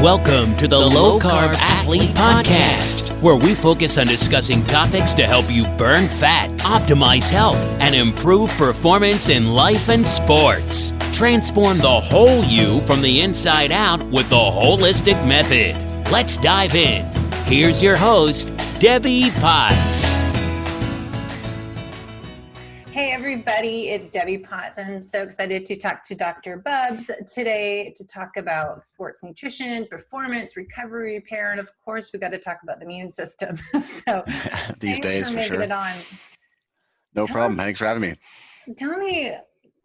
Welcome to the Low Carb Athlete Podcast, where we focus on discussing topics to help you burn fat, optimize health, and improve performance in life and sports. Transform the whole you from the inside out with the holistic method. Let's dive in. Here's your host, Debbie Potts. Hey everybody, it's Debbie Potts. I'm so excited to talk to Dr. Bubbs today to talk about sports nutrition, performance, recovery, repair, and of course we got to talk about the immune system. So these days for sure. It on. No problem. Thanks for having me. Tell me,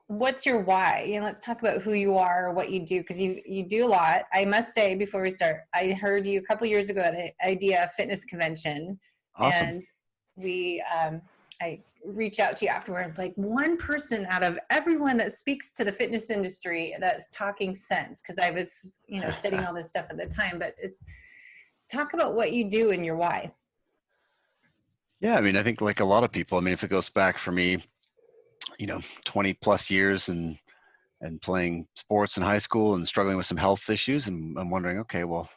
what's your why? Let's talk about who you are, what you do, because you do a lot. I must say before we start, I heard you a couple years ago at the Idea Fitness Convention. Awesome. And we I reach out to you afterwards, like one person out of everyone that speaks to the fitness industry that's talking sense, because I was studying all this stuff at the time. But talk about what you do and your why. Yeah, I mean, I think like a lot of people, I mean, if it goes back for me, 20 plus years and playing sports in high school and struggling with some health issues, and I'm wondering, okay, well,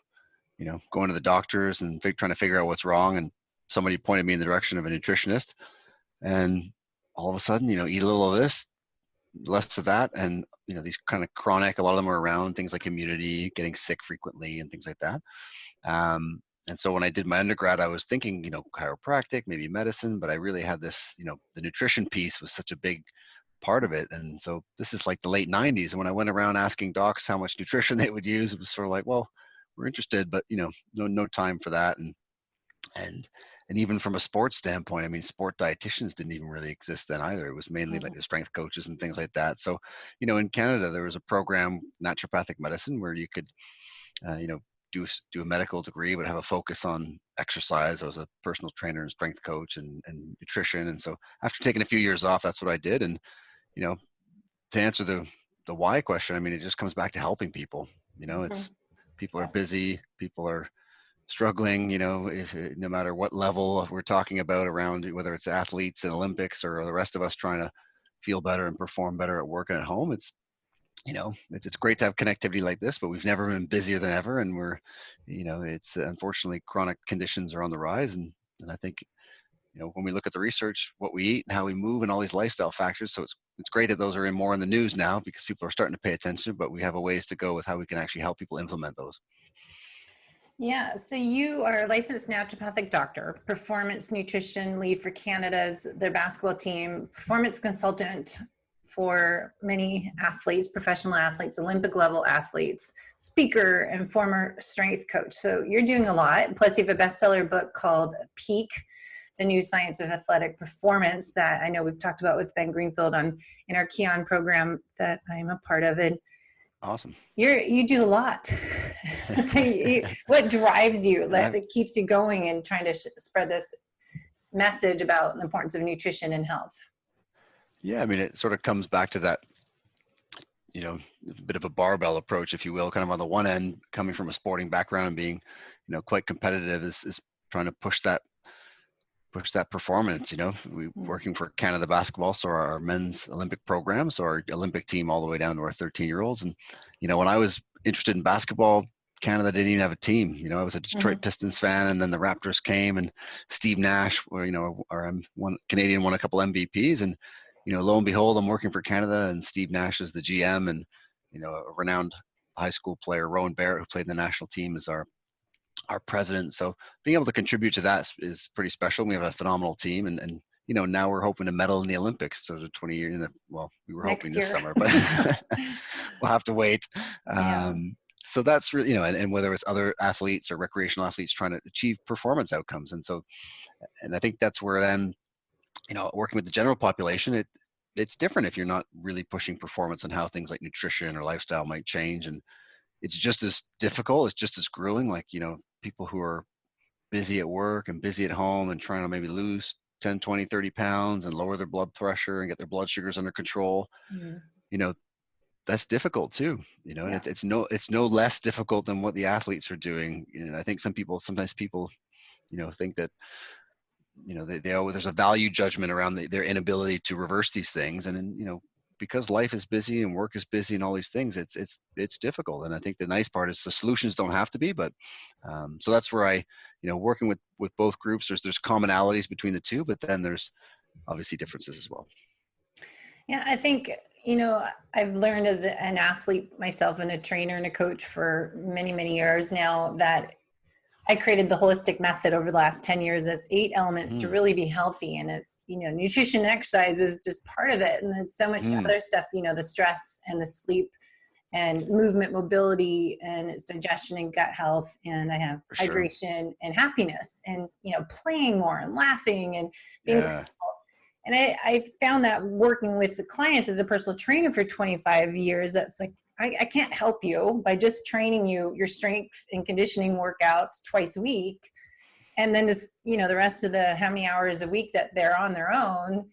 going to the doctors and trying to figure out what's wrong, and somebody pointed me in the direction of a nutritionist. And all of a sudden, eat a little of this, less of that. And, these kind of chronic, a lot of them are around things like immunity, getting sick frequently and things like that. And so when I did my undergrad, I was thinking, chiropractic, maybe medicine, but I really had this, the nutrition piece was such a big part of it. And so this is like the late 90s. And when I went around asking docs how much nutrition they would use, it was sort of like, well, we're interested, but, no time for that. And even from a sports standpoint, I mean, sport dietitians didn't even really exist then either. It was mainly like the strength coaches and things like that. So, in Canada, there was a program, Naturopathic medicine, where you could, do a medical degree, but have a focus on exercise. I was a personal trainer and strength coach and nutrition. And so after taking a few years off, that's what I did. And, to answer the why question, I mean, it just comes back to helping people. It's people are busy, people are struggling, if no matter what level we're talking about around, whether it's athletes in Olympics or the rest of us trying to feel better and perform better at work and at home. It's great to have connectivity like this, but we've never been busier than ever. And we're, it's unfortunately chronic conditions are on the rise. And I think, when we look at the research, what we eat and how we move and all these lifestyle factors. So it's great that those are more in the news now because people are starting to pay attention, but we have a ways to go with how we can actually help people implement those. Yeah, so you are a licensed naturopathic doctor, performance nutrition lead for their basketball team, performance consultant for many athletes, professional athletes, Olympic level athletes, speaker, and former strength coach. So you're doing a lot. Plus you have a bestseller book called Peak, The New Science of Athletic Performance that I know we've talked about with Ben Greenfield in our Keon program that I'm a part of. And awesome. You do a lot. So what drives you that keeps you going and trying to spread this message about the importance of nutrition and health? Yeah, I mean, it sort of comes back to that, a bit of a barbell approach, if you will, kind of on the one end, coming from a sporting background and being, quite competitive is trying to push that performance, we working for Canada basketball. So our men's Olympic program, so our Olympic team all the way down to our 13-year-olds. And, when I was interested in basketball, Canada didn't even have a team. I was a Detroit Pistons fan, and then the Raptors came and Steve Nash, our Canadian won a couple MVPs. And, lo and behold, I'm working for Canada and Steve Nash is the GM, and, a renowned high school player, Rowan Barrett, who played in the national team, is our president. So being able to contribute to that is pretty special. We have a phenomenal team, and now we're hoping to medal in the Olympics. So the 20 years, well, we were hoping this summer, but we'll have to wait. So that's really, and whether it's other athletes or recreational athletes trying to achieve performance outcomes. And I think that's where then, working with the general population, it's different if you're not really pushing performance and how things like nutrition or lifestyle might change. And it's just as difficult, it's just as grueling, like, people who are busy at work and busy at home and trying to maybe lose 10, 20, 30 pounds and lower their blood pressure and get their blood sugars under control. That's difficult too, and it's no less difficult than what the athletes are doing. And I think sometimes people, think that, there's a value judgment around their inability to reverse these things. And then, because life is busy and work is busy and all these things, it's difficult. And I think the nice part is the solutions don't have to be, but so that's where I, working with both groups, there's commonalities between the two, but then there's obviously differences as well. Yeah, I think, I've learned as an athlete myself and a trainer and a coach for many, many years now that I created the holistic method over the last 10 years. That's 8 elements to really be healthy. And it's, nutrition and exercise is just part of it. And there's so much other stuff, the stress and the sleep and movement, mobility, and it's digestion and gut health. And I have hydration and happiness and, playing more and laughing and being grateful. And I found that working with the clients as a personal trainer for 25 years, that's like, I can't help you by just training you your strength and conditioning workouts twice a week. And then just, the rest of the how many hours a week that they're on their own,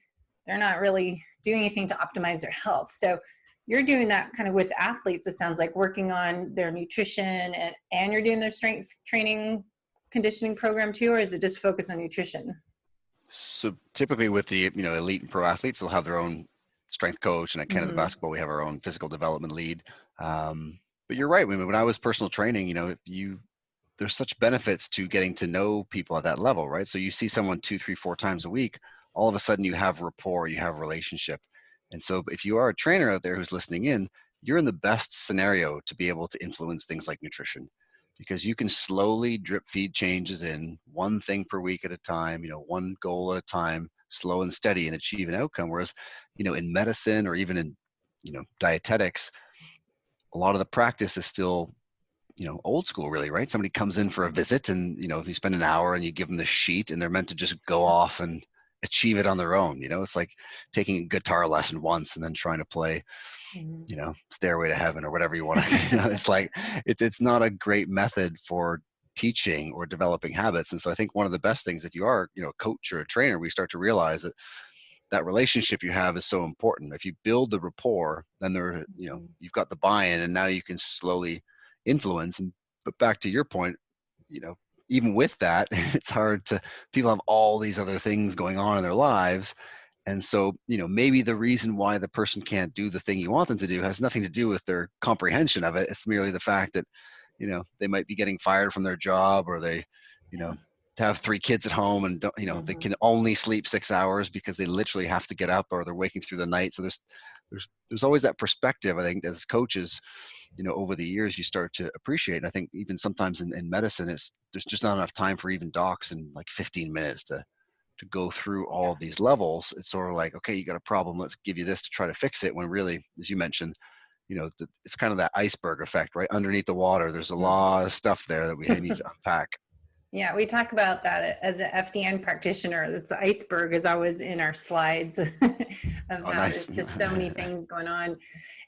they're not really doing anything to optimize their health. So you're doing that kind of with athletes, it sounds like, working on their nutrition and you're doing their strength training conditioning program too, or is it just focused on nutrition? So typically with the, elite and pro athletes, they'll have their own strength coach, and at Canada Basketball, we have our own physical development lead. But you're right. When I was personal training, there's such benefits to getting to know people at that level, right? So you see someone 2, 3, 4 times a week, all of a sudden you have rapport, you have relationship. And so if you are a trainer out there who's listening in, you're in the best scenario to be able to influence things like nutrition, because you can slowly drip feed changes in, one thing per week at a time, one goal at a time, slow and steady, and achieve an outcome. Whereas, in medicine or even in, dietetics, a lot of the practice is still, old school, really, right? Somebody comes in for a visit and, you spend an hour and you give them the sheet and they're meant to just go off and achieve it on their own. It's like taking a guitar lesson once and then trying to play, Stairway to Heaven or whatever you want to, it's like, it's not a great method for teaching or developing habits. And so I think one of the best things, if you are, a coach or a trainer, we start to realize that relationship you have is so important. If you build the rapport, then you've got the buy-in, and now you can slowly influence. But back to your point, even with that, it's hard people have all these other things going on in their lives. And so, maybe the reason why the person can't do the thing you want them to do has nothing to do with their comprehension of it. It's merely the fact that, they might be getting fired from their job, or they, to have 3 kids at home and don't, they can only sleep 6 hours because they literally have to get up, or they're waking through the night. So there's always that perspective. I think as coaches, over the years you start to appreciate. And I think even sometimes in medicine, there's just not enough time for even docs in like 15 minutes to go through all of these levels. It's sort of like, okay, you got a problem, let's give you this to try to fix it. When really, as you mentioned, it's kind of that iceberg effect, right? Underneath the water, there's a lot of stuff there that we need to unpack. Yeah, we talk about that as an FDN practitioner. The iceberg is always in our slides of how nice. There's just so many things going on,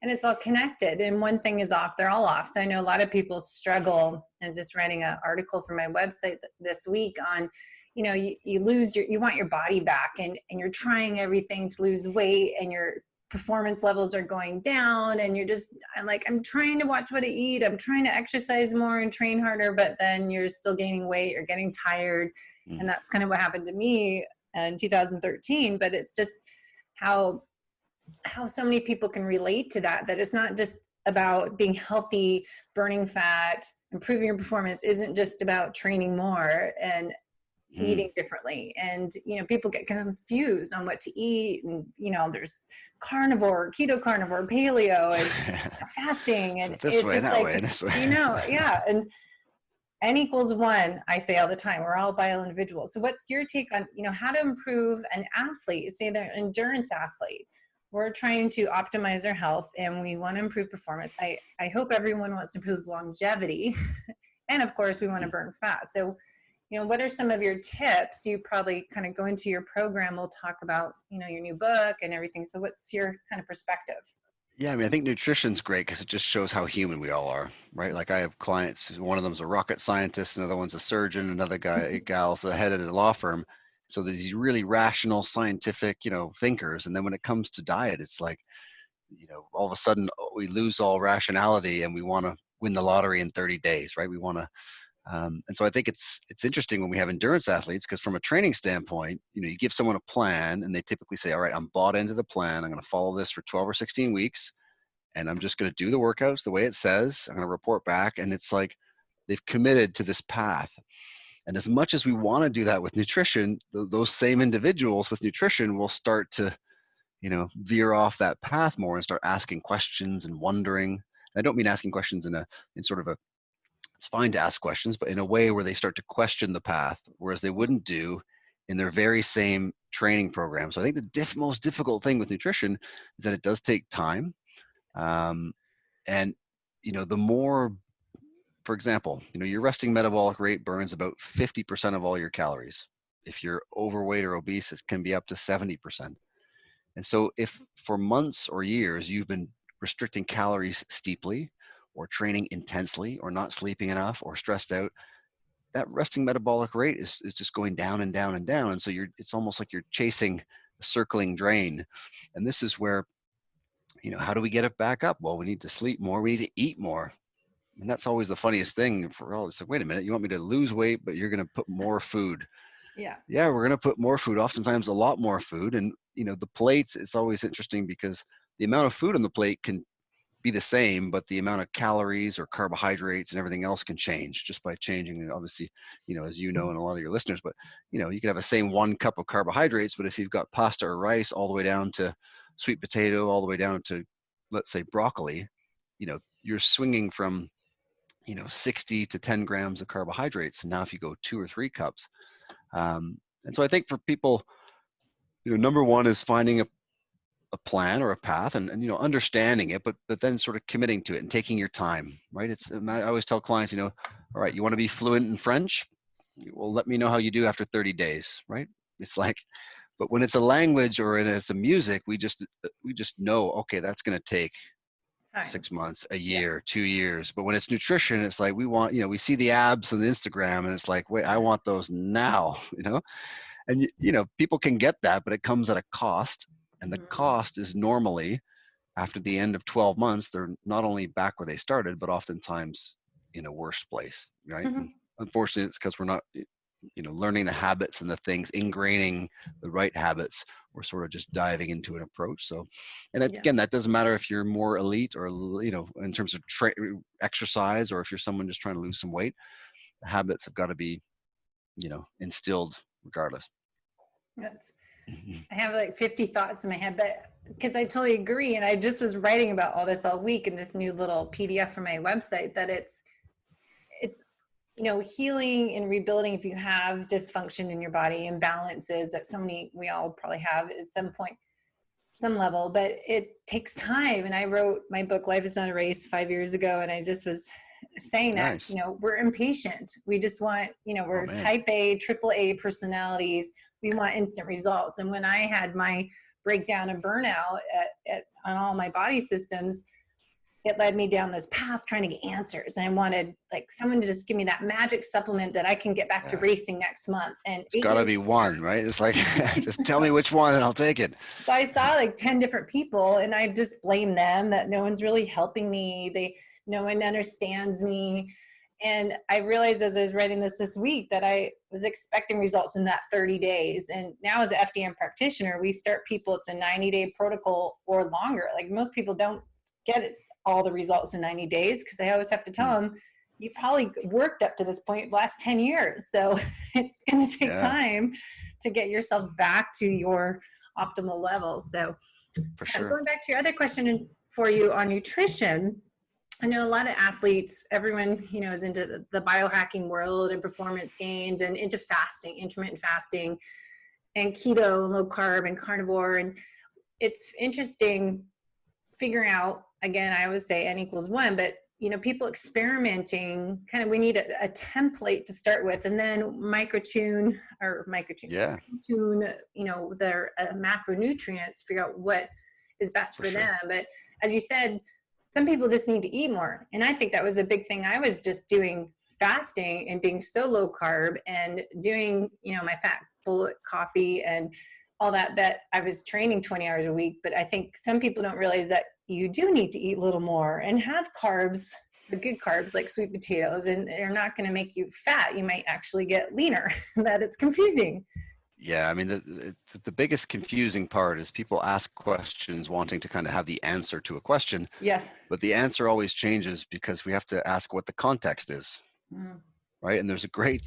and it's all connected. And one thing is off, they're all off. So I know a lot of people struggle, and just writing an article for my website this week on, you want your body back, and you're trying everything to lose weight, and your performance levels are going down, and I'm trying to watch what I eat, I'm trying to exercise more and train harder, but then you're still gaining weight, you're getting tired. And that's kind of what happened to me in 2013. But it's just how so many people can relate to that it's not just about being healthy, burning fat, improving your performance isn't just about training more and eating differently. And people get confused on what to eat, and there's carnivore, keto carnivore, paleo, and fasting, and this it's way, just that way, this way. And N equals 1, I say all the time, we're all bio individuals. So what's your take on how to improve an athlete, say they're an endurance athlete? We're trying to optimize our health and we want to improve performance. I hope everyone wants to improve longevity and of course we want to burn fat. So what are some of your tips? You probably kind of go into your program, we'll talk about, your new book and everything. So what's your kind of perspective? Yeah, I mean, I think nutrition's great because it just shows how human we all are, right? Like I have clients, one of them's a rocket scientist, another one's a surgeon, another gal's a head at a law firm. So there's these really rational, scientific, thinkers. And then when it comes to diet, it's like, all of a sudden we lose all rationality and we want to win the lottery in 30 days, right? We want to And so I think it's interesting when we have endurance athletes, because from a training standpoint, you give someone a plan and they typically say, all right, I'm bought into the plan. I'm going to follow this for 12 or 16 weeks. And I'm just going to do the workouts the way it says. I'm going to report back. And it's like they've committed to this path. And as much as we want to do that with nutrition, those same individuals with nutrition will start to, veer off that path more and start asking questions and wondering. And I don't mean asking questions in sort of a, it's fine to ask questions, but in a way where they start to question the path, whereas they wouldn't do in their very same training program. So I think the most difficult thing with nutrition is that it does take time. And, the more, for example, your resting metabolic rate burns about 50% of all your calories. If you're overweight or obese, it can be up to 70%. And so if for months or years you've been restricting calories steeply or training intensely or not sleeping enough or stressed out, that resting metabolic rate is just going down and down and down. And so it's almost like you're chasing a circling drain. And this is where, how do we get it back up? Well, we need to sleep more. We need to eat more. And that's always the funniest thing for all. It's like, wait a minute, you want me to lose weight, but you're going to put more food. Yeah, we're going to put more food, oftentimes a lot more food. And, the plates, it's always interesting because the amount of food on the plate can be the same, but the amount of calories or carbohydrates and everything else can change just by changing. And obviously, as and a lot of your listeners, but, you can have the same 1 cup of carbohydrates, but if you've got pasta or rice all the way down to sweet potato, all the way down to, let's say, broccoli, you're swinging from, 60 to 10 grams of carbohydrates. And now if you go 2 or 3 cups. And so I think for people, number one is finding a plan or a path and understanding it, but then sort of committing to it and taking your time, right? I always tell clients, all right, you want to be fluent in French? Well, let me know how you do after 30 days, right? It's like, but when it's a language or it's a music, we just know, okay, that's going to take time. 6 months, a year, 2 years. But when it's nutrition, it's like, we want, we see the abs on the Instagram and it's like, wait, I want those now, and people can get that, but it comes at a cost. And the cost is normally after the end of 12 months, they're not only back where they started, but oftentimes in a worse place, right? Mm-hmm. Unfortunately, it's because we're not, learning the habits and the things, ingraining the right habits. We're sort of just diving into an approach. So, and again, that doesn't matter if you're more elite or, in terms of exercise, or if you're someone just trying to lose some weight, the habits have got to be, instilled regardless. I have like 50 thoughts in my head, but because I totally agree. And I just was writing about all this all week in this new little PDF for my website, that it's, healing and rebuilding if you have dysfunction in your body, imbalances that we all probably have at some point, some level, but it takes time. And I wrote my book, Life is Not a Race, 5 years ago. And I just was saying that, we're impatient. We just want, we're type A, triple A personalities. We want instant results. And when I had my breakdown and burnout on all my body systems, it led me down this path trying to get answers. And I wanted like someone to just give me that magic supplement that I can get back to racing next month. And it's gotta be one, right? It's like, just tell me which one and I'll take it. So I saw like 10 different people and I just blame them that no one's really helping me. No one understands me. And I realized as I was writing this week that I was expecting results in that 30 days. And now as an FDN practitioner, we start people, it's a 90-day protocol or longer. Like most people don't get all the results in 90 days because they always have to tell them, you probably worked up to this point the last 10 years. So it's going to take time to get yourself back to your optimal level. So for sure. Going back to your other question for you on nutrition, I know a lot of athletes, everyone, is into the biohacking world and performance gains and into fasting, intermittent fasting and keto, low carb and carnivore. And it's interesting figuring out, again, I always say N=1, but, people experimenting we need a template to start with and then tune, their macronutrients, figure out what is best for them. But as you said, some people just need to eat more. And I think that was a big thing. I was just doing fasting and being so low carb and doing, my fat bullet coffee and all that I was training 20 hours a week. But I think some people don't realize that you do need to eat a little more and have carbs the good carbs like sweet potatoes, and they're not going to make you fat. You might actually get leaner. That it's confusing. Yeah, I mean, the biggest confusing part is people ask questions wanting to kind of have the answer to a question, Yes. but the answer always changes because we have to ask what the context is, right? And there's a great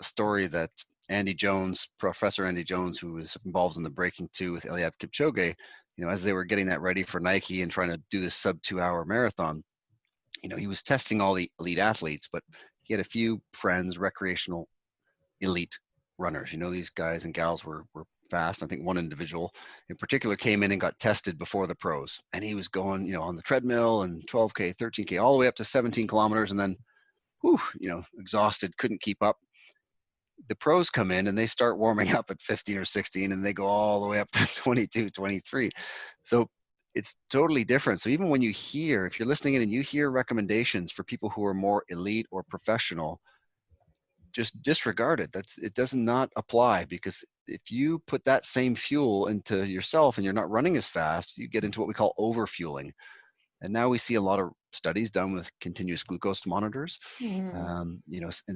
story that Professor Andy Jones, who was involved in the Breaking 2 with Eliab Kipchoge, as they were getting that ready for Nike and trying to do this sub 2-hour marathon, he was testing all the elite athletes, but he had a few friends, recreational elite runners. These guys and gals were fast. I think one individual in particular came in and got tested before the pros, and he was going, on the treadmill and 12K, 13K, all the way up to 17 kilometers, and then, exhausted, couldn't keep up. The pros come in and they start warming up at 15 or 16, and they go all the way up to 22, 23. So it's totally different. So even when if you're listening in and you hear recommendations for people who are more elite or professional, just disregard it. It does not apply, because if you put that same fuel into yourself and you're not running as fast, you get into what we call overfueling. And now we see a lot of studies done with continuous glucose monitors, and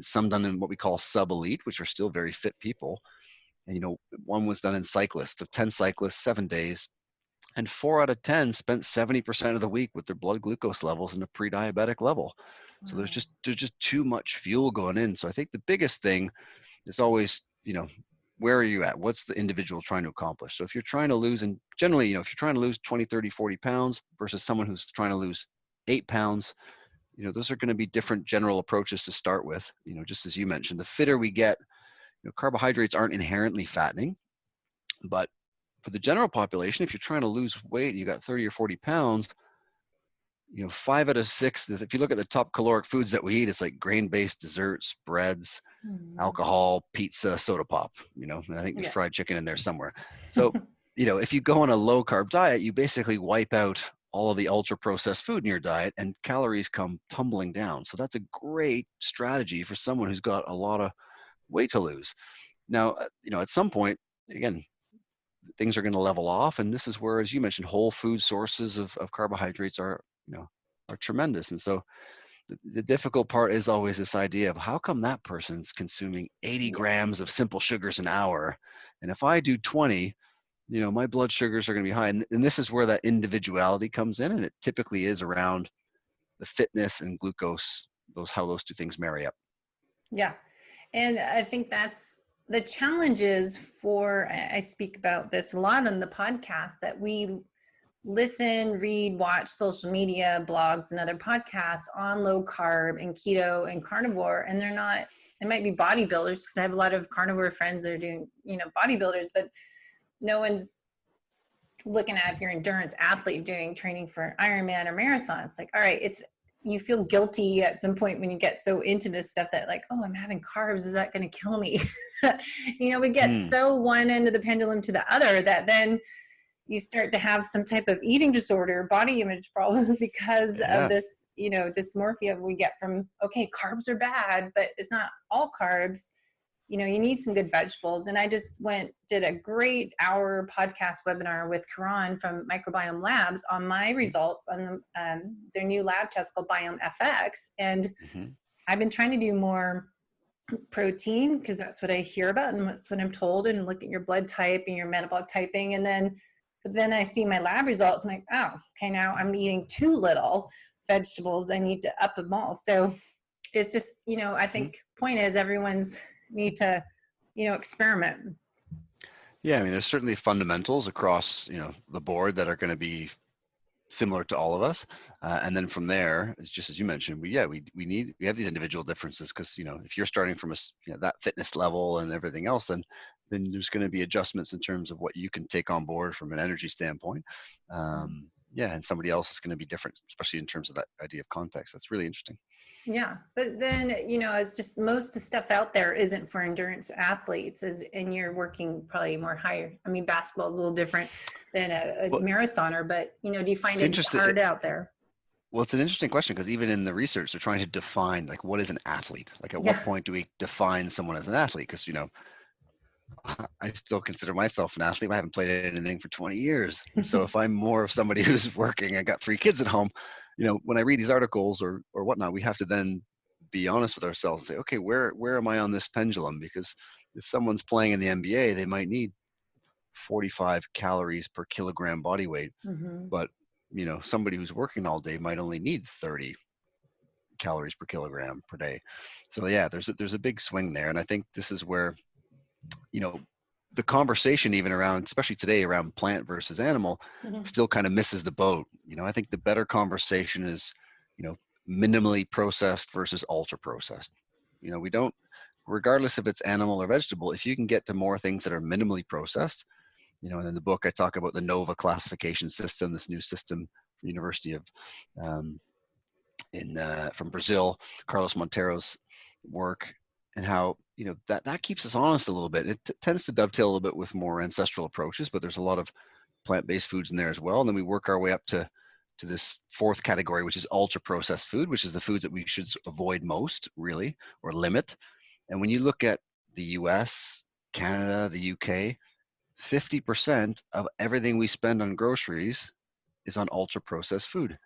some done in what we call sub-elite, which are still very fit people. And, one was done in cyclists, of 10 cyclists, 7 days, and 4 out of 10 spent 70% of the week with their blood glucose levels in a pre-diabetic level. So there's just too much fuel going in. So I think the biggest thing is always, where are you at? What's the individual trying to accomplish? So if you're trying to lose, and generally, if you're trying to lose 20, 30, 40 pounds versus someone who's trying to lose 8 pounds, those are going to be different general approaches to start with. Just as you mentioned, the fitter we get, carbohydrates aren't inherently fattening, but for the general population, if you're trying to lose weight and you got 30 or 40 pounds, 5 out of 6, if you look at the top caloric foods that we eat, it's like grain-based desserts, breads, alcohol, pizza, soda pop, and I think there's fried chicken in there somewhere. So, if you go on a low carb diet, you basically wipe out all of the ultra processed food in your diet and calories come tumbling down. So that's a great strategy for someone who's got a lot of weight to lose. Now, at some point, again, things are going to level off. And this is where, as you mentioned, whole food sources of carbohydrates are tremendous. And so the difficult part is always this idea of how come that person's consuming 80 grams of simple sugars an hour, and if I do 20, my blood sugars are going to be high. And this is where that individuality comes in, and it typically is around the fitness and glucose, how those two things marry up. Yeah. And I think that's the challenges I speak about this a lot on the podcast, that we listen, read, watch social media, blogs, and other podcasts on low carb and keto and carnivore. And they might be bodybuilders, because I have a lot of carnivore friends that are doing, bodybuilders, but no one's looking at if you're an endurance athlete doing training for an Ironman or marathon. It's like, all right, you feel guilty at some point when you get so into this stuff that like, oh, I'm having carbs. Is that going to kill me? We get so one end of the pendulum to the other that then you start to have some type of eating disorder, body image problem because of this, dysmorphia we get from, okay, carbs are bad, but it's not all carbs. You need some good vegetables. And I just did a great hour podcast webinar with Karan from Microbiome Labs on my results on their new lab test called Biome FX. And I've been trying to do more protein, because that's what I hear about and that's what I'm told, and look at your blood type and your metabolic typing. And then I see my lab results. I'm like, oh, okay, now I'm eating too little vegetables. I need to up them all. So it's just, I think point is everyone's need to, experiment. Yeah, I mean, there's certainly fundamentals across, the board that are going to be similar to all of us. And then from there, it's just as you mentioned, we have these individual differences, because, if you're starting from that fitness level and everything else, then there's going to be adjustments in terms of what you can take on board from an energy standpoint. And somebody else is going to be different, especially in terms of that idea of context. That's really interesting. Yeah. But then, it's just most of the stuff out there isn't for endurance athletes, and you're working probably more higher. I mean, basketball is a little different than a marathoner, but, do you find it hard out there? Well, it's an interesting question, because even in the research, they're trying to define, like, what is an athlete? Like, at what point do we define someone as an athlete? Because, I still consider myself an athlete. I haven't played anything for 20 years. So if I'm more of somebody who's working, I got 3 kids at home, when I read these articles or whatnot, we have to then be honest with ourselves and say, okay, where am I on this pendulum? Because if someone's playing in the NBA, they might need 45 calories per kilogram body weight, but somebody who's working all day might only need 30 calories per kilogram per day. So yeah, there's a big swing there, and I think this is where the conversation even around, especially today, around plant versus animal still kind of misses the boat. I think the better conversation is minimally processed versus ultra processed. We don't, regardless if it's animal or vegetable, if you can get to more things that are minimally processed, and in the book I talk about the NOVA classification system, this new system from University of from Brazil, Carlos Montero's work, and how that keeps us honest a little bit. It tends to dovetail a little bit with more ancestral approaches, but there's a lot of plant-based foods in there as well. And then we work our way up to this fourth category, which is ultra processed food, which is the foods that we should avoid most, really, or limit. And when you look at the US, Canada, the UK, 50% of everything we spend on groceries is on ultra processed food.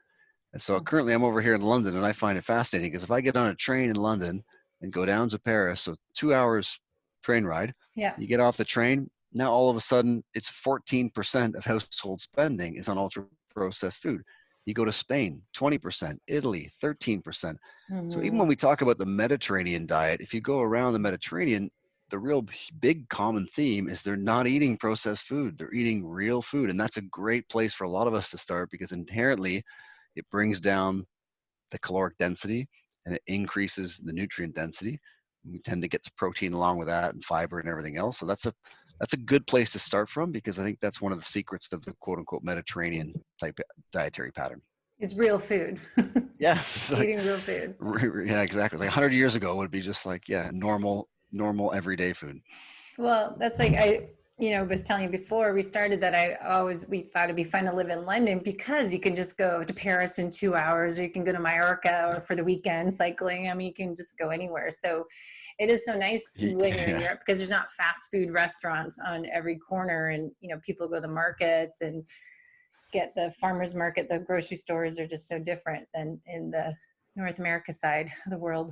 And so currently I'm over here in London, and I find it fascinating because if I get on a train in London and go down to Paris, so 2 hours train ride, you get off the train, now all of a sudden it's 14% of household spending is on ultra processed food. You go to Spain, 20%, Italy, 13%. So even when we talk about the Mediterranean diet, if you go around the Mediterranean, the real big common theme is they're not eating processed food. They're eating real food. And that's a great place for a lot of us to start, because inherently it brings down the caloric density and it increases the nutrient density. We tend to get the protein along with that and fiber and everything else. So that's a good place to start from, because I think that's one of the secrets of the quote unquote Mediterranean type dietary pattern. It's real food. Yeah. Eating real food. Yeah, exactly. Like 100 years ago, it would be just like, normal everyday food. Well, that's like, I was telling you before we started that we thought it'd be fun to live in London because you can just go to Paris in 2 hours, or you can go to Mallorca or for the weekend cycling. I mean, you can just go anywhere. So it is so nice when you're in Europe, because there's not fast food restaurants on every corner, and people go to the markets and get the farmers market. The grocery stores are just so different than in the North America side of the world.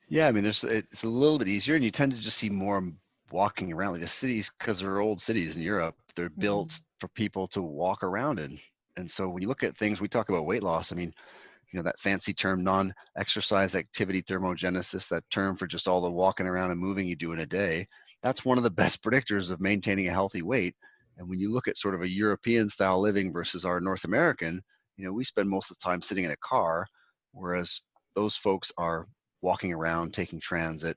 Yeah, I mean, it's a little bit easier, and you tend to just see more walking around. Like the cities, because they're old cities in Europe, they're built for people to walk around in. And so when you look at things, we talk about weight loss. I mean, that fancy term, non-exercise activity thermogenesis, that term for just all the walking around and moving you do in a day, that's one of the best predictors of maintaining a healthy weight. And when you look at sort of a European style living versus our North American, we spend most of the time sitting in a car, whereas those folks are walking around, taking transit,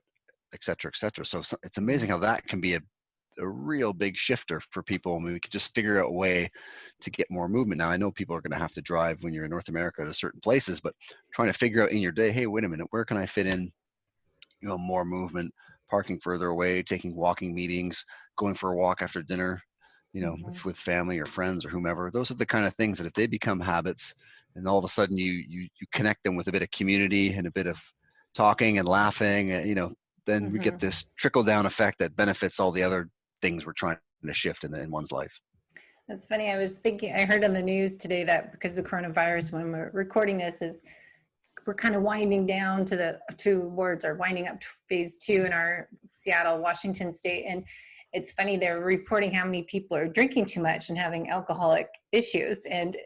et cetera, et cetera. So it's amazing how that can be a real big shifter for people, and we could just figure out a way to get more movement. Now, I know people are going to have to drive when you're in North America to certain places, but trying to figure out in your day, hey, wait a minute, where can I fit in, more movement, parking further away, taking walking meetings, going for a walk after dinner, with family or friends or whomever. Those are the kind of things that if they become habits, and all of a sudden you connect them with a bit of community and a bit of talking and laughing, then we get this trickle down effect that benefits all the other things we're trying to shift in one's life. That's funny. I heard on the news today that because of coronavirus, when we're recording this, we're kind of winding down winding up to phase 2 in our Seattle, Washington state. And it's funny, they're reporting how many people are drinking too much and having alcoholic issues. And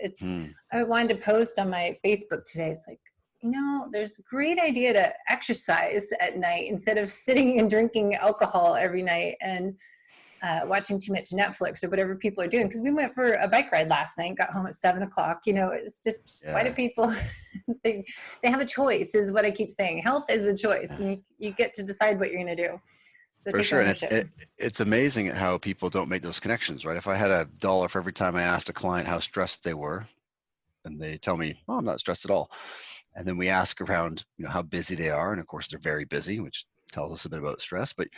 I wanted to post on my Facebook today. It's like, there's a great idea to exercise at night instead of sitting and drinking alcohol every night and watching too much Netflix or whatever people are doing. Because we went for a bike ride last night, got home at 7:00. It's just, why do people, they have a choice, is what I keep saying. Health is a choice, and you get to decide what you're going to do. So for sure. And it's amazing how people don't make those connections, right? If I had $1 for every time I asked a client how stressed they were, and they tell me, oh, I'm not stressed at all. And then we ask around, how busy they are. And of course, they're very busy, which tells us a bit about stress. But,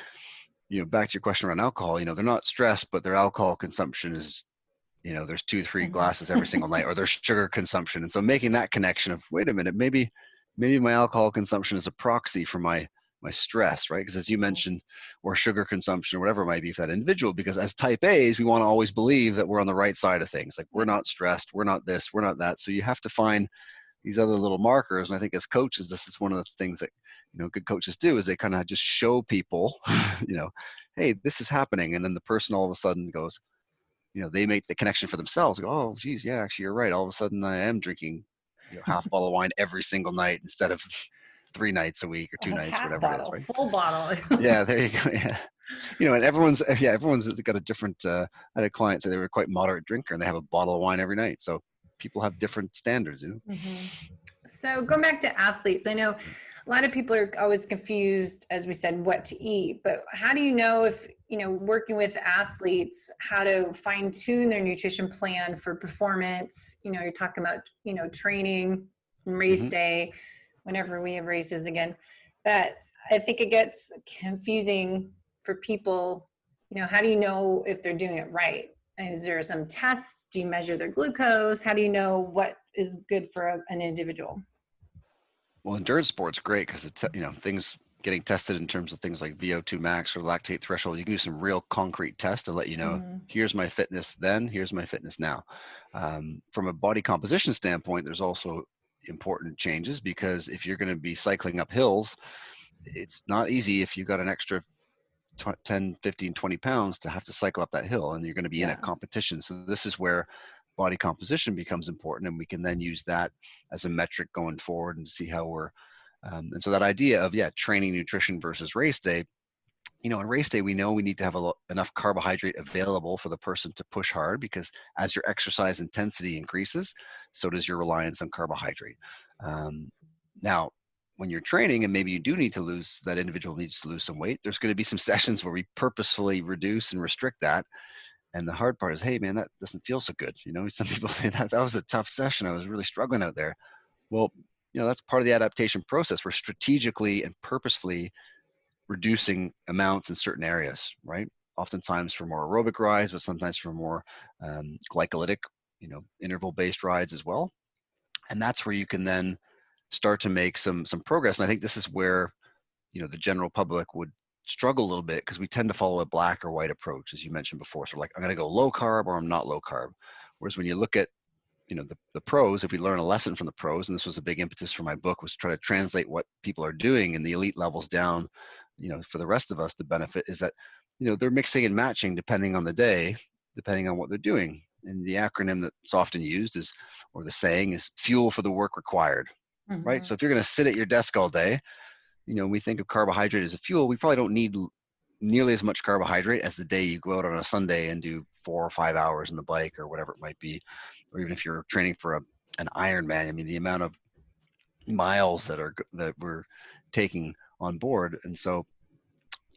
back to your question around alcohol, they're not stressed, but their alcohol consumption is, there's 2-3 glasses every single night, or their sugar consumption. And so making that connection of, wait a minute, maybe my alcohol consumption is a proxy for my my stress, right? Because as you mentioned, or sugar consumption or whatever it might be for that individual, because as type A's, we want to always believe that we're on the right side of things. Like we're not stressed, we're not this, we're not that. So you have to find these other little markers. And I think as coaches, this is one of the things that, good coaches do, is they kind of just show people, hey, this is happening. And then the person all of a sudden goes, they make the connection for themselves. Go, oh, geez, yeah, actually, you're right. All of a sudden I am drinking, half a bottle of wine every single night instead of 3 nights a week or 2 nights, Half whatever bottle, it is, right? full bottle. Yeah, there you go. Yeah. And everyone's got a different, I had a client say they were quite moderate drinker and they have a bottle of wine every night. So people have different standards, Mm-hmm. So going back to athletes, I know a lot of people are always confused, as we said, what to eat, but how do you know if, working with athletes, how to fine tune their nutrition plan for performance? You're talking about, training, race Mm-hmm. day, whenever we have races again, that I think it gets confusing for people. How do you know if they're doing it right? Is there some tests? Do you measure their glucose? How do you know what is good for an individual? Well, endurance sport's great because it's, things getting tested in terms of things like VO2 max or lactate threshold. You can do some real concrete tests to let you know, here's my fitness then, here's my fitness now. From a body composition standpoint, there's also important changes, because if you're going to be cycling up hills, it's not easy if you've got an extra 10, 15, 20 pounds to have to cycle up that hill, and you're going to be in a competition. So this is where body composition becomes important, and we can then use that as a metric going forward and see how we're and so that idea of training nutrition versus race day, on race day we know we need to have enough carbohydrate available for the person to push hard, because as your exercise intensity increases, so does your reliance on carbohydrate. Now when you're training and maybe you do need to lose, that individual needs to lose some weight, there's going to be some sessions where we purposefully reduce and restrict that. And the hard part is, hey man, that doesn't feel so good. Some people say that was a tough session, I was really struggling out there. Well, that's part of the adaptation process. We're strategically and purposefully reducing amounts in certain areas, right? Oftentimes for more aerobic rides, but sometimes for more glycolytic, interval-based rides as well. And that's where you can then start to make some progress. And I think this is where, the general public would struggle a little bit, because we tend to follow a black or white approach, as you mentioned before. So like, I'm going to go low carb or I'm not low carb. Whereas when you look at, the pros, if we learn a lesson from the pros, and this was a big impetus for my book, was to try to translate what people are doing in the elite levels down, for the rest of us to benefit, is that, they're mixing and matching depending on the day, depending on what they're doing. And the acronym that's often used is, or the saying is, fuel for the work required, right? So if you're going to sit at your desk all day, we think of carbohydrate as a fuel. We probably don't need nearly as much carbohydrate as the day you go out on a Sunday and do 4 or 5 hours on the bike or whatever it might be, or even if you're training for an Ironman. I mean, the amount of miles that we're taking on board. And so,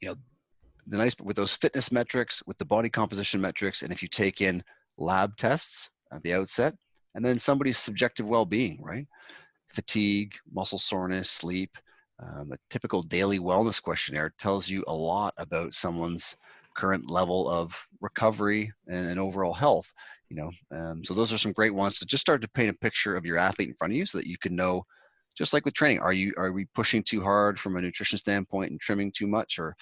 the nice with those fitness metrics, with the body composition metrics, and if you take in lab tests at the outset, and then somebody's subjective well-being, right? Fatigue, muscle soreness, sleep. A typical daily wellness questionnaire tells you a lot about someone's current level of recovery and overall health. So those are some great ones to just start to paint a picture of your athlete in front of you, so that you can know, just like with training, are we pushing too hard from a nutrition standpoint and trimming too much, or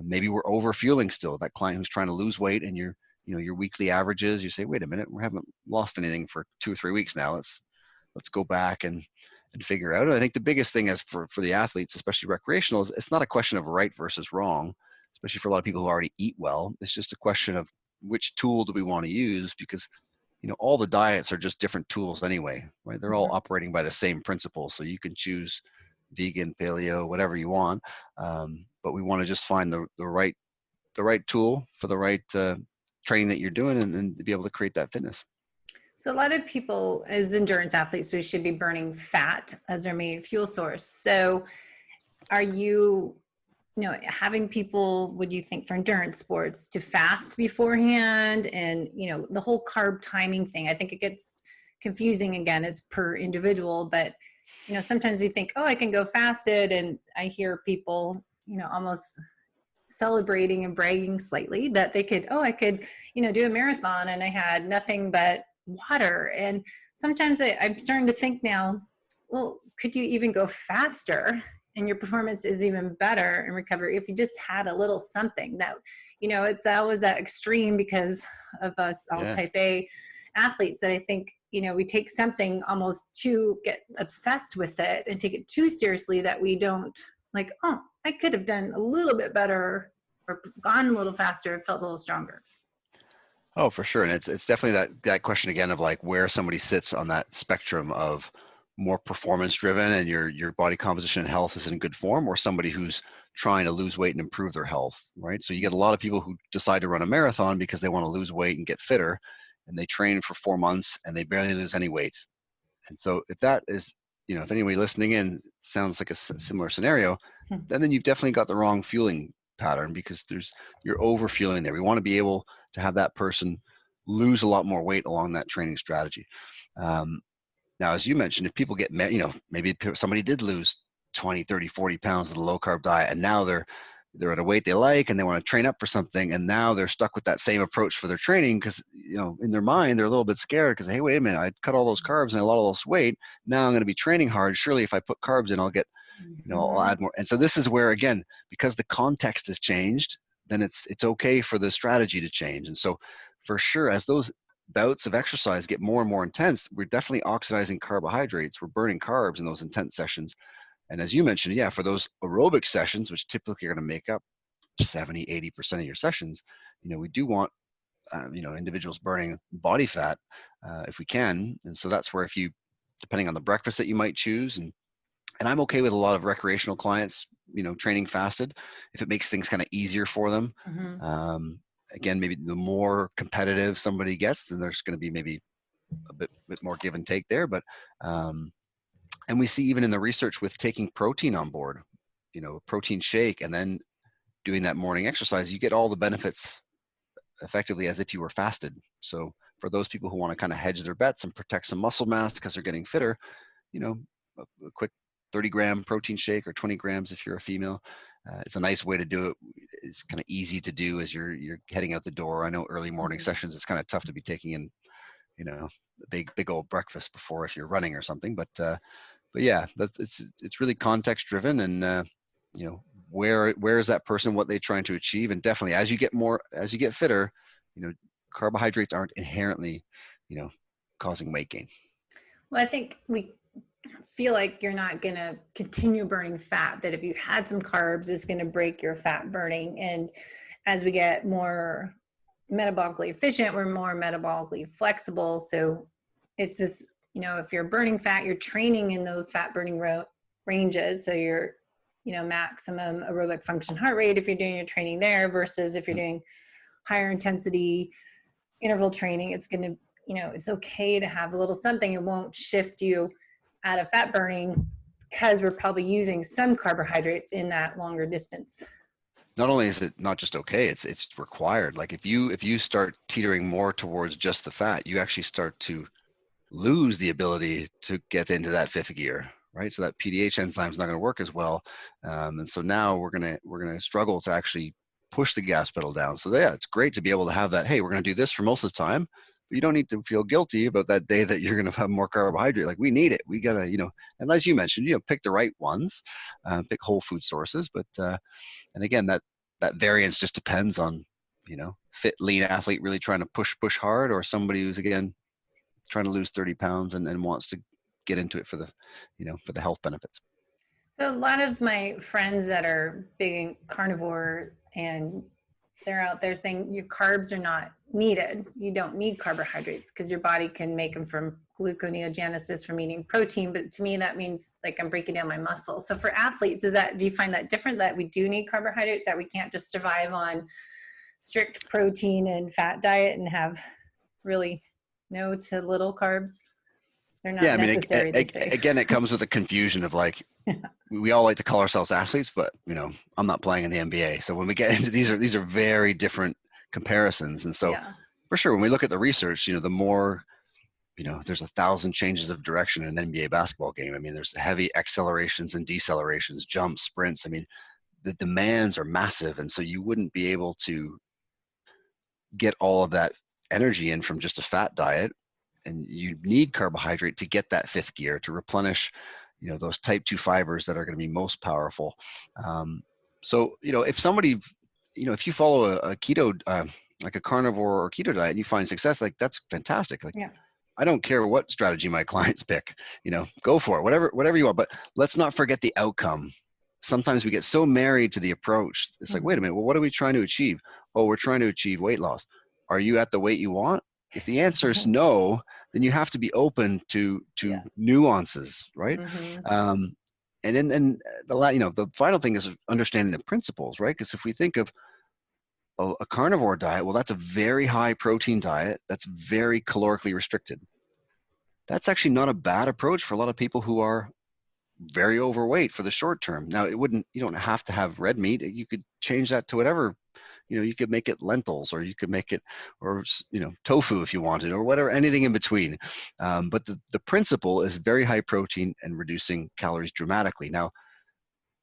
maybe we're over fueling still. That client who's trying to lose weight, and your weekly averages, you say, wait a minute, we haven't lost anything for 2 or 3 weeks now. Let's go back and figure out. And I think the biggest thing is for the athletes, especially recreational, is it's not a question of right versus wrong, especially for a lot of people who already eat well. It's just a question of which tool do we want to use, because all the diets are just different tools anyway, right? They're all operating by the same principles. So you can choose vegan, paleo, whatever you want, but we want to just find the right tool for the right training that you're doing, and be able to create that fitness. So a lot of people, as endurance athletes, who should be burning fat as their main fuel source. So are you, having people, would you think, for endurance sports to fast beforehand, and, the whole carb timing thing? I think it gets confusing. Again, it's per individual, but, sometimes we think, oh, I can go fasted. And I hear people, almost celebrating and bragging slightly that I could, do a marathon and I had nothing but water. And sometimes I'm starting to think now, well, could you even go faster and your performance is even better in recovery if you just had a little something that, that was that extreme because of us all Yeah. type A athletes that I think, we take something almost to get obsessed with it and take it too seriously that we don't like, oh, I could have done a little bit better or gone a little faster, felt a little stronger. Oh, for sure. And it's definitely that question again of like where somebody sits on that spectrum of more performance driven and your body composition and health is in good form, or somebody who's trying to lose weight and improve their health, right? So you get a lot of people who decide to run a marathon because they want to lose weight and get fitter, and they train for 4 months and they barely lose any weight. And so if that is, if anybody listening in sounds like a similar scenario, then you've definitely got the wrong fueling pattern, because you're over fueling there. We want to be able to have that person lose a lot more weight along that training strategy. Now, as you mentioned, if people get, maybe somebody did lose 20, 30, 40 pounds of the low carb diet, and now they're at a weight they like and they want to train up for something, and now they're stuck with that same approach for their training because, in their mind, they're a little bit scared because, hey, wait a minute, I cut all those carbs and I lost weight. Now I'm going to be training hard. Surely if I put carbs in, I'll get, I'll add more. And so this is where, again, because the context has changed, then it's okay for the strategy to change. And so for sure, as those bouts of exercise get more and more intense, we're definitely oxidizing carbohydrates. We're burning carbs in those intense sessions. And as you mentioned, yeah, for those aerobic sessions, which typically are going to make up 70, 80% of your sessions, we do want, individuals burning body fat if we can. And so that's where depending on the breakfast that you might choose, and I'm okay with a lot of recreational clients, training fasted, if it makes things kind of easier for them. Again, maybe the more competitive somebody gets, then there's going to be maybe a bit more give and take there. But, and we see even in the research with taking protein on board, a protein shake, and then doing that morning exercise, you get all the benefits effectively as if you were fasted. So for those people who want to kind of hedge their bets and protect some muscle mass because they're getting fitter, a quick 30-gram protein shake or 20 grams if you're a female. It's a nice way to do it. It's kind of easy to do as you're heading out the door. I know early morning sessions, it's kind of tough to be taking in, a big old breakfast before if you're running or something. But yeah, it's really context driven, and where is that person, what they're trying to achieve, and definitely as you get fitter, carbohydrates aren't inherently, causing weight gain. Well, I think we feel like you're not going to continue burning fat, that if you had some carbs, it's going to break your fat burning. And as we get more metabolically efficient, we're more metabolically flexible. So it's just, if you're burning fat, you're training in those fat burning ranges. So you're, maximum aerobic function heart rate, if you're doing your training there, versus if you're doing higher intensity interval training, it's going to, it's okay to have a little something. It won't shift you out of fat burning because we're probably using some carbohydrates in that longer distance. Not only is it not just okay, it's required. Like if you start teetering more towards just the fat, you actually start to lose the ability to get into that fifth gear, right? So that PDH enzyme is not going to work as well, and so now we're gonna struggle to actually push the gas pedal down. So yeah, it's great to be able to have that. Hey, we're going to do this for most of the time, but you don't need to feel guilty about that day that you're going to have more carbohydrate. Like we need it. We gotta, and as you mentioned, pick the right ones, pick whole food sources. But and again, that variance just depends on, fit lean athlete really trying to push hard, or somebody who's again trying to lose 30 pounds and wants to get into it for the, for the health benefits. So a lot of my friends that are big carnivore, and they're out there saying your carbs are not needed. You don't need carbohydrates because your body can make them from gluconeogenesis from eating protein. But to me, that means like I'm breaking down my muscle. So for athletes, do you find that different, that we do need carbohydrates, that we can't just survive on strict protein and fat diet and have really no to little carbs? They're not necessary. Again, it comes with a confusion of like, we all like to call ourselves athletes, but I'm not playing in the NBA. So when we get into these are very different comparisons. And so for sure, when we look at the research, the more, there's 1,000 changes of direction in an NBA basketball game. I mean, there's heavy accelerations and decelerations, jumps, sprints. I mean, the demands are massive. And so you wouldn't be able to get all of that energy in from just a fat diet. And you need carbohydrate to get that fifth gear, to replenish, those type 2 fibers that are going to be most powerful. So, if somebody, if you follow a keto, like a carnivore or keto diet and you find success, like that's fantastic. Like, Yeah. I don't care what strategy my clients pick, go for it, whatever you want, but let's not forget the outcome. Sometimes we get so married to the approach. It's like, wait a minute, well, what are we trying to achieve? Oh, we're trying to achieve weight loss. Are you at the weight you want? If the answer is no, then you have to be open to nuances, right? Mm-hmm. And then the final thing is understanding the principles, right? Because if we think of a carnivore diet, well, that's a very high protein diet that's very calorically restricted. That's actually not a bad approach for a lot of people who are very overweight for the short term. Now, you don't have to have red meat. You could change that to whatever, you could make it lentils, or you could make it, or, tofu if you wanted, or whatever, anything in between. But the principle is very high protein and reducing calories dramatically. Now,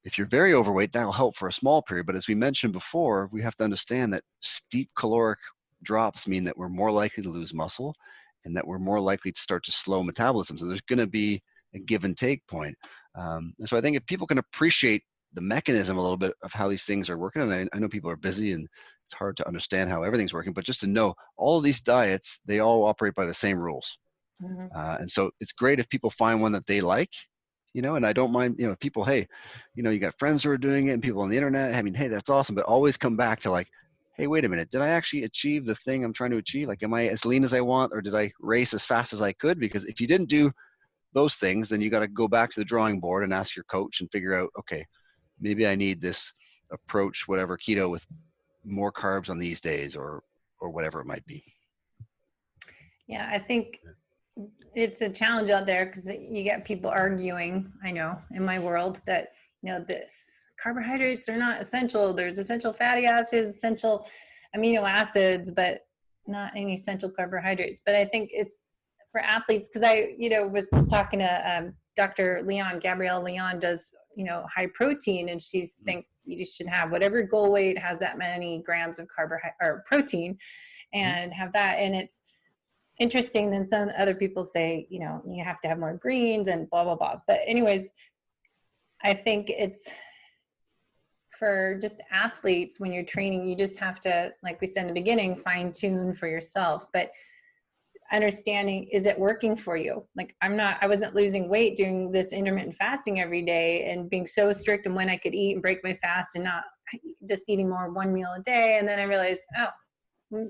if you're very overweight, that'll help for a small period. But as we mentioned before, we have to understand that steep caloric drops mean that we're more likely to lose muscle and that we're more likely to start to slow metabolism. So there's going to be a give and take point. And so I think if people can appreciate the mechanism a little bit of how these things are working, and I know people are busy and it's hard to understand how everything's working, but just to know all of these diets, they all operate by the same rules. Mm-hmm. And so it's great if people find one that they like, and I don't mind, people, hey, you got friends who are doing it and people on the internet. I mean, hey, that's awesome. But always come back to like, hey, wait a minute. Did I actually achieve the thing I'm trying to achieve? Like, am I as lean as I want, or did I race as fast as I could? Because if you didn't do those things, then you got to go back to the drawing board and ask your coach and figure out, okay, maybe I need this approach, whatever, keto with more carbs on these days, or whatever it might be. Yeah, I think it's a challenge out there because you get people arguing, I know, in my world that, this carbohydrates are not essential. There's essential fatty acids, essential amino acids, but not any essential carbohydrates. But I think it's for athletes, because I, was talking to Dr. Gabrielle Leon does, high protein, and she thinks you should have whatever goal weight has that many grams of carbohydrate or protein and have that. And it's interesting. Then some other people say, you have to have more greens and blah, blah, blah. But anyways, I think it's for just athletes, when you're training, you just have to, like we said in the beginning, fine tune for yourself, but understanding, is it working for you? Like I wasn't losing weight doing this intermittent fasting every day and being so strict on when I could eat and break my fast and not just eating more one meal a day. And then I realized,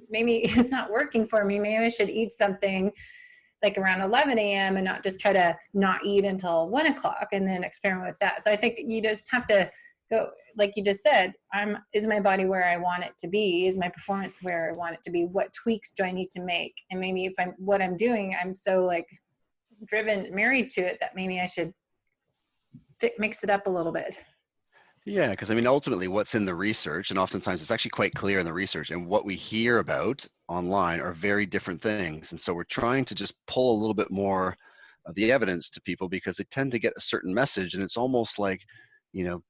maybe it's not working for me. Maybe I should eat something like around 11 a.m. and not just try to not eat until 1 o'clock and then experiment with that. So I think you just have to go, like you just said, is my body where I want it to be? Is my performance where I want it to be? What tweaks do I need to make? And maybe if what I'm doing, I'm so like married to it that maybe I should mix it up a little bit. Yeah, because ultimately what's in the research, and oftentimes it's actually quite clear in the research, and what we hear about online are very different things. And so we're trying to just pull a little bit more of the evidence to people because they tend to get a certain message. And it's almost like,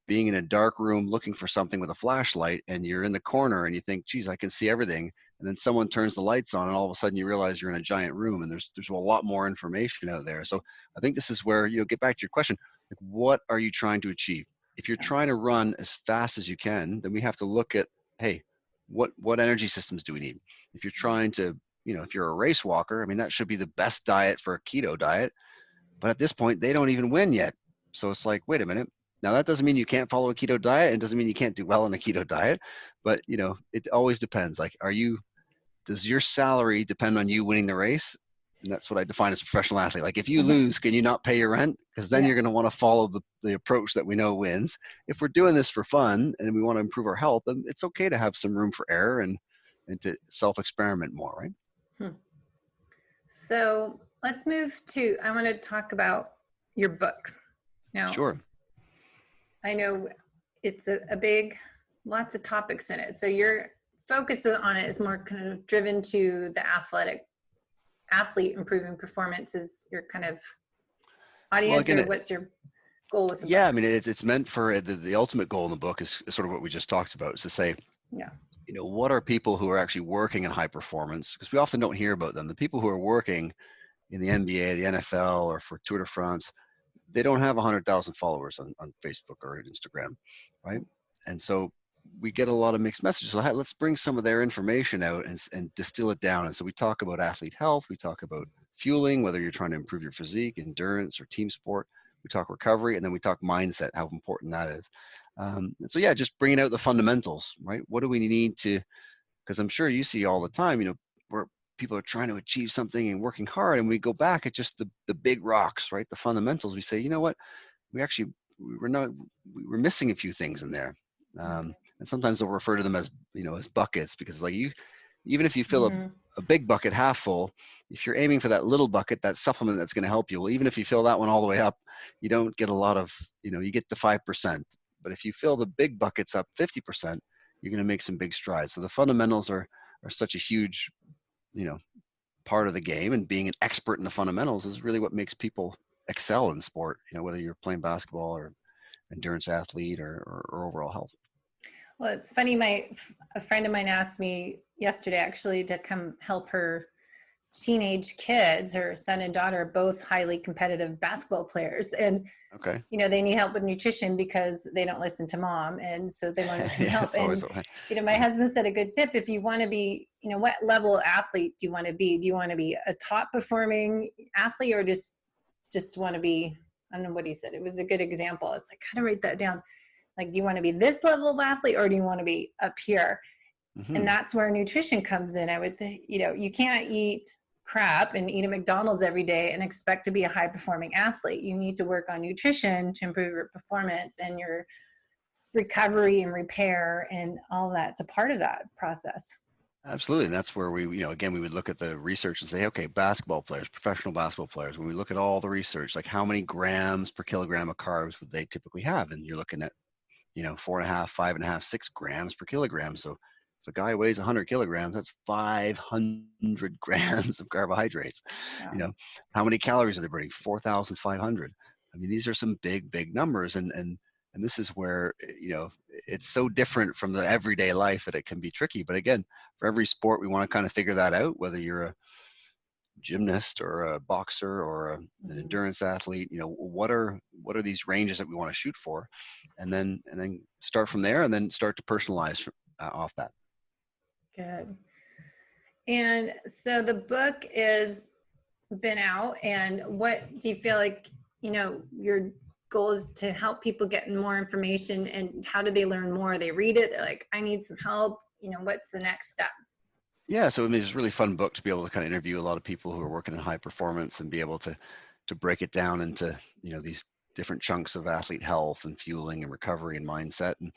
being in a dark room looking for something with a flashlight, and you're in the corner and you think, geez, I can see everything. And then someone turns the lights on and all of a sudden you realize you're in a giant room and there's a lot more information out there. So I think this is where, get back to your question, like, what are you trying to achieve? If you're trying to run as fast as you can, then we have to look at, hey, what energy systems do we need? If you're trying to, if you're a race walker, that should be the best diet for a keto diet. But at this point, they don't even win yet. So it's like, wait a minute. Now, that doesn't mean you can't follow a keto diet, and doesn't mean you can't do well on a keto diet. But, it always depends. Like, does your salary depend on you winning the race? And that's what I define as a professional athlete. Like, if you lose, can you not pay your rent? Because then you're going to want to follow the approach that we know wins. If we're doing this for fun and we want to improve our health, then it's okay to have some room for error and to self-experiment more, right? So let's move to, I want to talk about your book. Now, sure. I know it's a big, lots of topics in it. So your focus on it is more kind of driven to the athlete improving performance is your kind of audience, or what's your goal with the book? It's meant for the ultimate goal in the book is sort of what we just talked about, is to say, what are people who are actually working in high performance? Because we often don't hear about them. The people who are working in the NBA, the NFL, or for Tour de France, they don't have 100,000 followers on Facebook or Instagram, right? And so we get a lot of mixed messages. So let's bring some of their information out and distill it down. And so we talk about athlete health, we talk about fueling, whether you're trying to improve your physique, endurance, or team sport. We talk recovery, and then we talk mindset, how important that is. And so yeah, just bringing out the fundamentals, right? What do we need to, because I'm sure you see all the time, where people are trying to achieve something and working hard, and we go back at just the big rocks, right? The fundamentals. We say, you know what, we're missing a few things in there. And sometimes they'll refer to them as, as buckets, because like even if you fill a big bucket half full, if you're aiming for that little bucket, that supplement that's going to help you, well, even if you fill that one all the way up, you don't get a lot of, you get the 5%. But if you fill the big buckets up 50%, you're going to make some big strides. So the fundamentals are such a huge, part of the game, and being an expert in the fundamentals is really what makes people excel in sport, whether you're playing basketball or endurance athlete or overall health. Well, it's funny. A friend of mine asked me yesterday actually to come help her teenage kids. Her son and daughter are both highly competitive basketball players, and okay, they need help with nutrition because they don't listen to mom, and so they want to come help. And my husband said a good tip: if you want to be, what level athlete do you want to be? Do you want to be a top performing athlete, or just want to be? I don't know what he said. It was a good example. It's like, how to write that down. Like, do you want to be this level of athlete, or do you want to be up here? And that's where nutrition comes in. I would think, you can't eat crap and eat a McDonald's every day and expect to be a high performing athlete. You need to work on nutrition to improve your performance and your recovery and repair, and all that's a part of that process. Absolutely. And that's where we, again, we would look at the research and say, okay, basketball players, professional basketball players, when we look at all the research, like how many grams per kilogram of carbs would they typically have? And you're looking at 4.5, 5.5, 6 grams per kilogram. So if a guy weighs 100 kilograms, that's 500 grams of carbohydrates. Yeah. How many calories are they burning? 4,500. I mean, these are some big numbers. And this is where, it's so different from the everyday life that it can be tricky. But again, for every sport, we want to kind of figure that out, whether you're a gymnast or a boxer or an endurance athlete, what are these ranges that we want to shoot for, and then start from there, and then start to personalize off that. Good. And so the book is been out, and what do you feel like, your goal is to help people get more information, and how do they learn more? They read it, they're like, I need some help, what's the next step? Yeah, so it's a really fun book to be able to kind of interview a lot of people who are working in high performance and be able to break it down into, these different chunks of athlete health and fueling and recovery and mindset. And,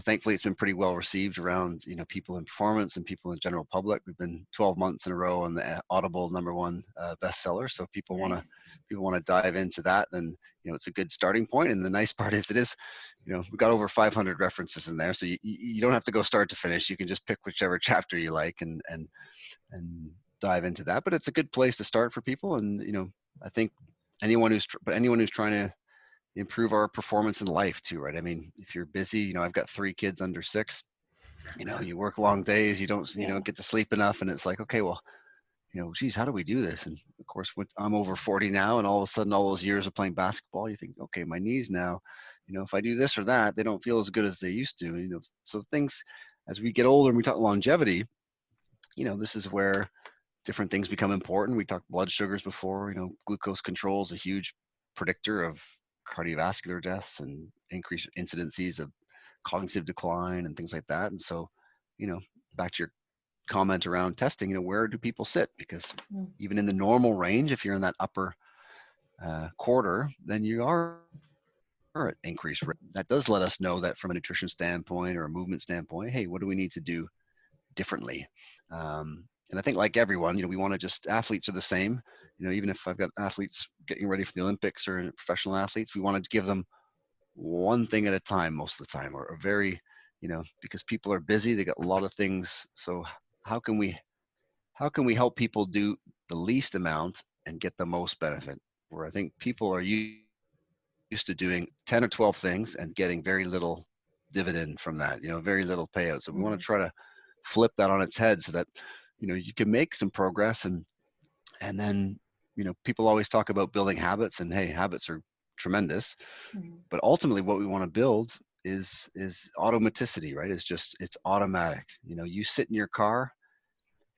thankfully it's been pretty well received around, people in performance and people in the general public. We've been 12 months in a row on the Audible #1 bestseller. So people want to dive into that, then, it's a good starting point. And the nice part is we've got over 500 references in there. So you don't have to go start to finish. You can just pick whichever chapter you like and dive into that. But it's a good place to start for people. And, I think anyone who's trying to improve our performance in life too, right? I mean, if you're busy, I've got 3 kids under 6, you work long days, you don't get to sleep enough. And it's like, okay, well, geez, how do we do this? And of course, I'm over 40 now, and all of a sudden, all those years of playing basketball, you think, okay, my knees now, if I do this or that, they don't feel as good as they used to, so things, as we get older and we talk longevity, this is where different things become important. We talked blood sugars before, glucose control is a huge predictor of cardiovascular deaths and increased incidences of cognitive decline and things like that. And so, back to your comment around testing, where do people sit? Because even in the normal range, if you're in that upper quarter, then you are at increased risk. That does let us know that from a nutrition standpoint or a movement standpoint, hey, what do we need to do differently? And I think like everyone, we want to just, athletes are the same, even if I've got athletes getting ready for the Olympics or professional athletes, we want to give them one thing at a time most of the time, or a very, because people are busy, they got a lot of things. So how can we help people do the least amount and get the most benefit? Where I think people are used to doing 10 or 12 things and getting very little dividend from that, very little payout. So we want to try to flip that on its head so that, you can make some progress, and then, people always talk about building habits, and hey, habits are tremendous. Mhm. But ultimately what we want to build is automaticity, right? It's automatic. You know, you sit in your car,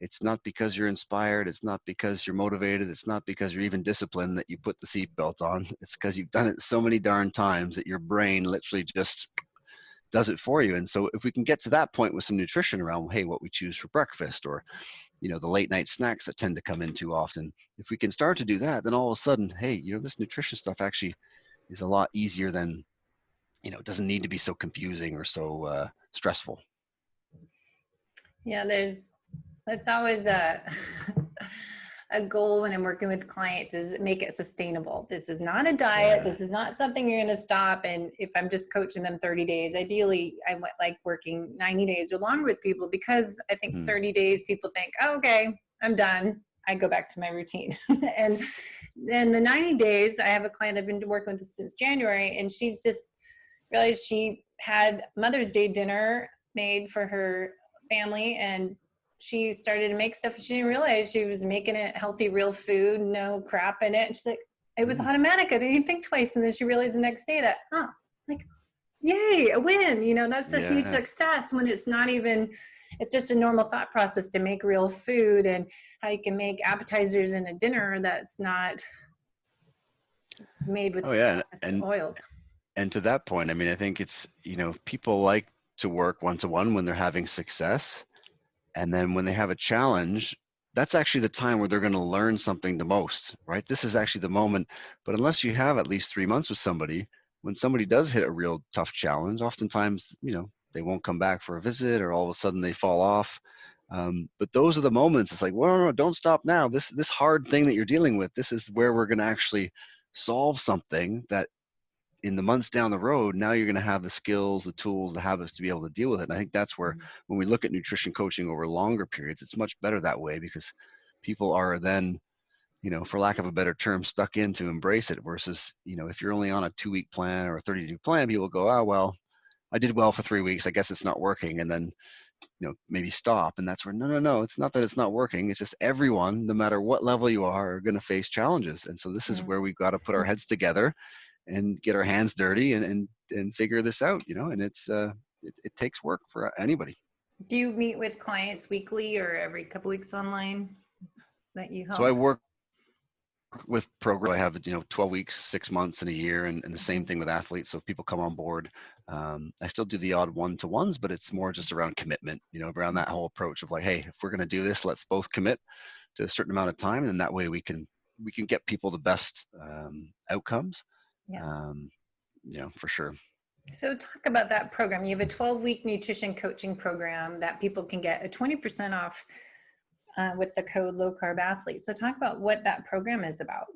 it's not because you're inspired, it's not because you're motivated, it's not because you're even disciplined that you put the seatbelt on. It's because you've done it so many darn times that your brain literally just does it for you. And so if we can get to that point with some nutrition around, hey, what we choose for breakfast, or, you know, the late night snacks that tend to come in too often, if we can start to do that, then all of a sudden, hey, you know, this nutrition stuff actually is a lot easier than, you know, it doesn't need to be so confusing or so stressful. Yeah, that's always a a goal when I'm working with clients, is make it sustainable. This is not a diet. Yeah. This is not something you're going to stop. And if I'm just coaching them 30 days, ideally I went like working 90 days or longer with people, because I think 30 days people think, oh, okay, I'm done. I go back to my routine. And then the 90 days, I have a client I've been working with since January, and she's just realized she had Mother's Day dinner made for her family, and she started to make stuff. She didn't realize she was making it healthy, real food, no crap in it. And she's like, it was automatic. I didn't even think twice. And then she realized the next day that, like, yay, a win. You know, that's a huge success when it's not even, it's just a normal thought process to make real food, and how you can make appetizers in a dinner that's not made with processed oils. And to that point, I mean, I think it's, you know, people like to work one-to-one when they're having success. And then when they have a challenge, that's actually the time where they're going to learn something the most, right? This is actually the moment. But unless you have at least 3 months with somebody, when somebody does hit a real tough challenge, oftentimes, you know, they won't come back for a visit, or all of a sudden they fall off. But those are the moments. It's like, well, no, don't stop now. This hard thing that you're dealing with, this is where we're going to actually solve something that in the months down the road, now you're going to have the skills, the tools, the habits to be able to deal with it. And I think that's where, when we look at nutrition coaching over longer periods, it's much better that way, because people are then, you know, for lack of a better term, stuck in to embrace it, versus, you know, if you're only on a 2-week plan or a 30-day plan, people go, oh, well, I did well for 3 weeks, I guess it's not working. And then, you know, maybe stop. And that's where, no, it's not that it's not working. It's just everyone, no matter what level you are going to face challenges. And so this is where we've got to put our heads together and get our hands dirty and figure this out, you know. And it's it takes work for anybody. Do you meet with clients weekly or every couple weeks online that you help? So I work with programs. I have, you know, 12 weeks, 6 months, and a year, and the same thing with athletes. So if people come on board, I still do the odd one-to-ones, but it's more just around commitment, you know, around that whole approach of like, hey, if we're going to do this, let's both commit to a certain amount of time, and that way we can get people the best outcomes. You know, for sure. So talk about that program. You have a 12-week nutrition coaching program that people can get a 20% off with the code Low Carb Athlete. So talk about what that program is about.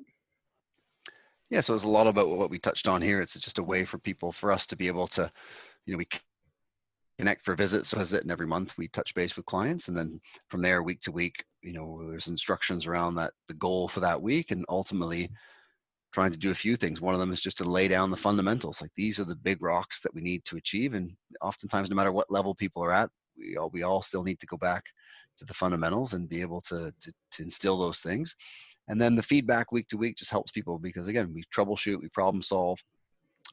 Yeah, so it's a lot about what we touched on here. It's just a way for us to be able to, you know, we connect for visits. So and every month we touch base with clients, and then from there, week to week, you know, there's instructions around that, the goal for that week, and ultimately trying to do a few things. One of them is just to lay down the fundamentals. Like, these are the big rocks that we need to achieve. And oftentimes, no matter what level people are at, we all still need to go back to the fundamentals and be able to instill those things. And then the feedback week to week just helps people, because again, we troubleshoot, we problem solve,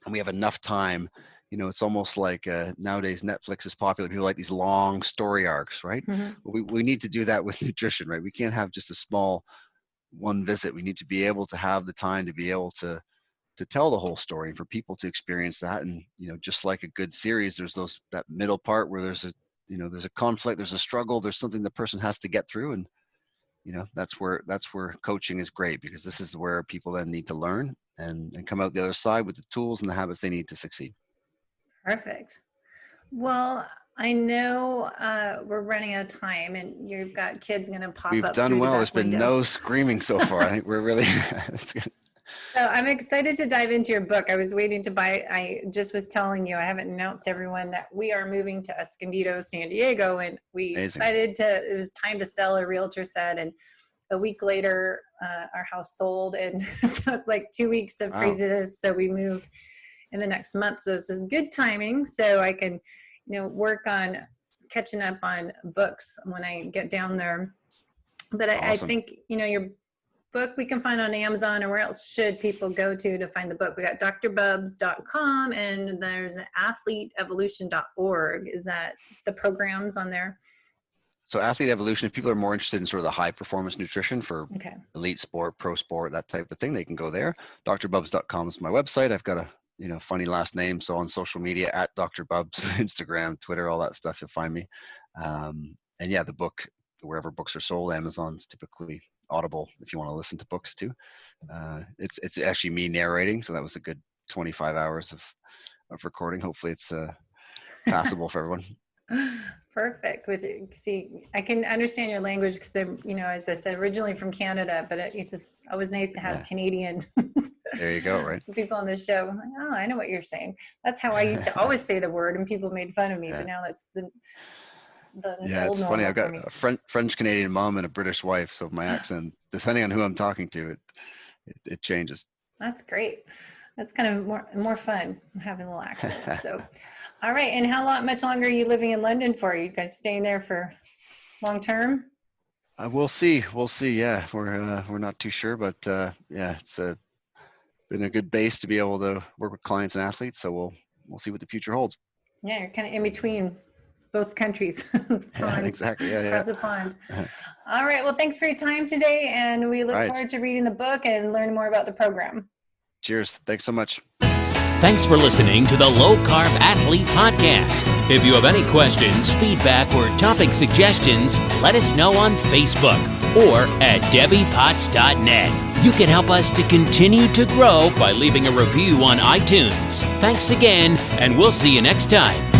and we have enough time. You know, it's almost like nowadays Netflix is popular. People like these long story arcs, right? We need to do that with nutrition, right? We can't have just a small one visit. We need to be able to have the time to be able to tell the whole story, and for people to experience that. And, you know, just like a good series, there's that middle part where there's a conflict, there's a struggle, there's something the person has to get through. And, you know, that's where coaching is great, because this is where people then need to learn and come out the other side with the tools and the habits they need to succeed. Perfect. Well, I know we're running out of time, and you've got kids going to pop We've up. done well. There's been window. no screaming so far. I think we're really that's good. So I'm excited to dive into your book. I was waiting to buy. I just was telling you, I haven't announced to everyone that we are moving to Escondido, San Diego, and we decided it was time to sell. A realtor said, and a week later, our house sold, and so it's like 2 weeks of craziness. So we move in the next month. So this is good timing, so I can, you know, work on catching up on books when I get down there. But I think, you know, book we can find on Amazon, or where else should people go to find the book? We got drbubbs.com, and there's athleteevolution.org. Is that the programs on there? So Athlete Evolution, if people are more interested in sort of the high performance nutrition for elite sport, pro sport, that type of thing, they can go there. drbubbs.com is my website. I've got a funny last name. So on social media at Dr. Bubbs, Instagram, Twitter, all that stuff, you'll find me. And yeah, the book, wherever books are sold, Amazon's typically, Audible, if you want to listen to books too. It's actually me narrating. So that was a good 25 hours of recording. Hopefully it's passable for everyone. Perfect. See, I can understand your language because I'm, as I said, originally from Canada, but it's just always nice to have Canadian. There you go, right? People on the show. I'm like, oh, I know what you're saying. That's how I used to always say the word, and people made fun of me. But now that's the it's funny. I've got a French Canadian mom and a British wife, so my accent, depending on who I'm talking to, it changes. That's great. That's kind of more fun having a little accent. So. All right. And how much longer are you living in London for? Are you guys staying there for long term? We'll see. Yeah, we're not too sure, but it's been a good base to be able to work with clients and athletes. So we'll see what the future holds. Yeah, you're kind of in between both countries. Yeah, exactly. Yeah. Across the pond. All right. Well, thanks for your time today, and we look forward to reading the book and learning more about the program. Cheers. Thanks so much. Thanks for listening to the Low Carb Athlete Podcast. If you have any questions, feedback, or topic suggestions, let us know on Facebook or at debbiepotts.net. You can help us to continue to grow by leaving a review on iTunes. Thanks again, and we'll see you next time.